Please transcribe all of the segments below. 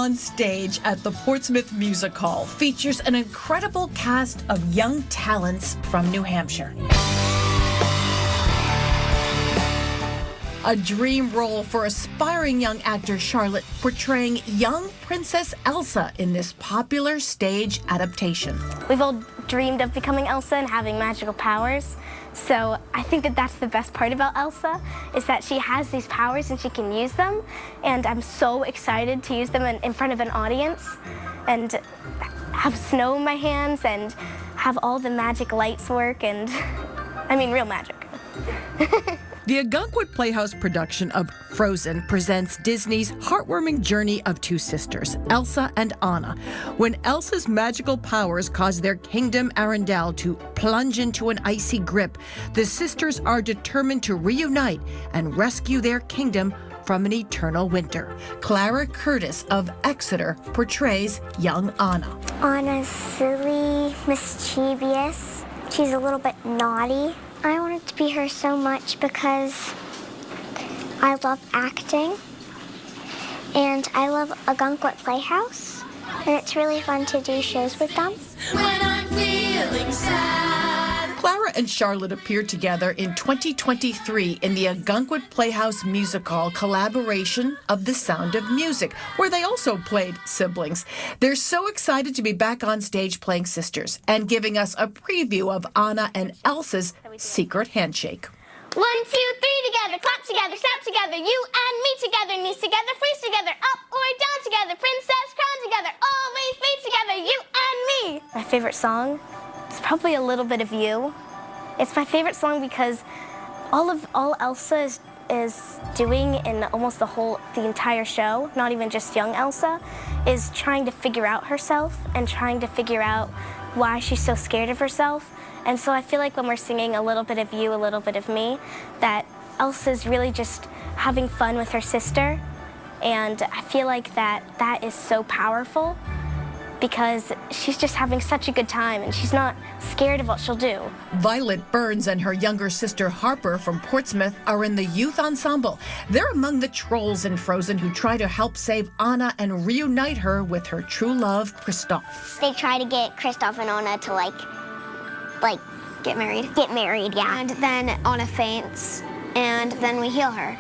on Stage at the Portsmouth Music Hall features an incredible cast of young talents from New Hampshire. A dream role for aspiring young actor Charlotte, portraying young Princess Elsa in this popular stage adaptation. We've all dreamed of becoming Elsa and having magical powers. So I think that that's the best part about Elsa, is that she has these powers and she can use them. And I'm so excited to use them in front of an audience and have snow in my hands and have all the magic lights work and, I mean, real magic. The Ogunquit Playhouse production of Frozen presents Disney's heartwarming journey of two sisters, Elsa and Anna. When Elsa's magical powers cause their kingdom Arendelle to plunge into an icy grip, the sisters are determined to reunite and rescue their kingdom from an eternal winter. Clara Curtis of Exeter portrays young Anna. Anna's silly, mischievous. She's a little bit naughty. I wanted to be her so much because I love acting and I love Ogunquit Playhouse, and it's really fun to do shows with them. When I'm feeling sad. Clara and Charlotte appeared together in 2023 in the Ogunquit Playhouse musical collaboration of The Sound of Music, where they also played siblings. They're so excited to be back on stage playing sisters and giving us a preview of Anna and Elsa's secret handshake. 1, 2, 3 together, clap together, snap together, you and me together, knees together, freeze together, up or down together, princess crown together, always be together, you and me. My favorite song is probably A Little Bit of You. It's my favorite song because all Elsa is doing in almost the entire show, not even just young Elsa, is trying to figure out herself and trying to figure out why she's so scared of herself. And so I feel like when we're singing A Little Bit of You, A Little Bit of Me, that Elsa's really just having fun with her sister. And I feel like that is so powerful because she's just having such a good time and she's not scared of what she'll do. Violet Burns and her younger sister Harper from Portsmouth are in the youth ensemble. They're among the trolls in Frozen who try to help save Anna and reunite her with her true love, Kristoff. They try to get Kristoff and Anna to like Get married. Get married, yeah. And then Anna faints, and then we heal her.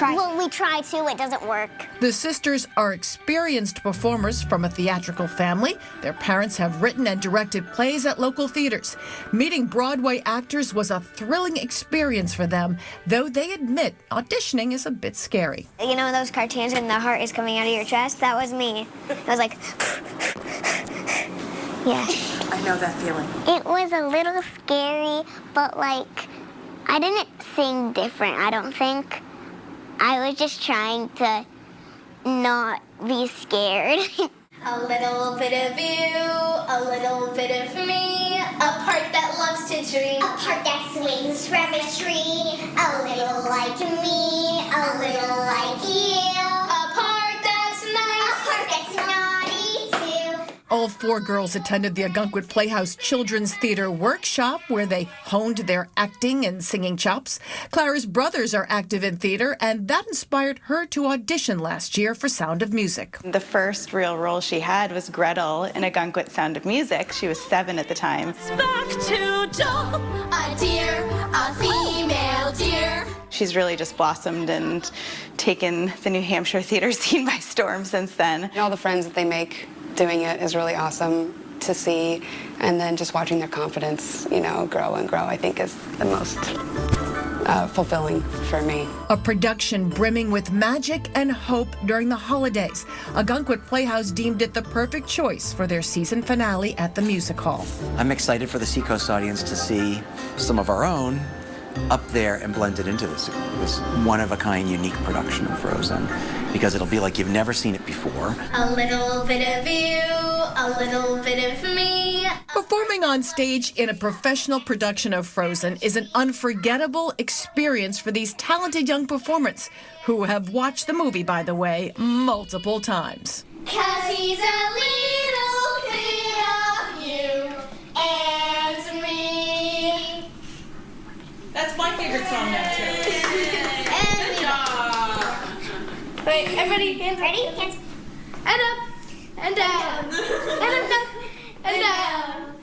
Well, we try to, it doesn't work. The sisters are experienced performers from a theatrical family. Their parents have written and directed plays at local theaters. Meeting Broadway actors was a thrilling experience for them, though they admit auditioning is a bit scary. You know those cartoons when the heart is coming out of your chest? That was me. It was like... Yeah. I know that feeling. It was a little scary, but like, I didn't sing different, I don't think. I was just trying to not be scared. A little bit of you, a little bit of me, a part that loves to dream, A part that swings from a tree, a little like me, a little like you, a part that's a nice, part that's naughty too. All four girls attended the Ogunquit Playhouse Children's Theater Workshop, where they honed their acting and singing chops. Clara's brothers are active in theater, and that inspired her to audition last year for Sound of Music. The first real role she had was Gretel in Ogunquit Sound of Music. She was 7 at the time. back to doll, a deer, a female deer. She's really just blossomed and taken the New Hampshire theater scene by storm since then. All the friends that they make doing it is really awesome to see, and then just watching their confidence, grow and grow, I think is the most fulfilling for me. A production brimming with magic and hope during the holidays. Ogunquit Playhouse deemed it the perfect choice for their season finale at the Music Hall. I'm excited for the Seacoast audience to see some of our own up there and blended into this one-of-a-kind, unique production of Frozen, because it'll be like you've never seen it before. A little bit of you, a little bit of me. Performing on stage in a professional production of Frozen is an unforgettable experience for these talented young performers, who have watched the movie, by the way, multiple times. 'Cause he's a little bit of you and me. That's my favorite song now, too. And Wait, everybody, hands Ready? Hands. and up and down and up and down.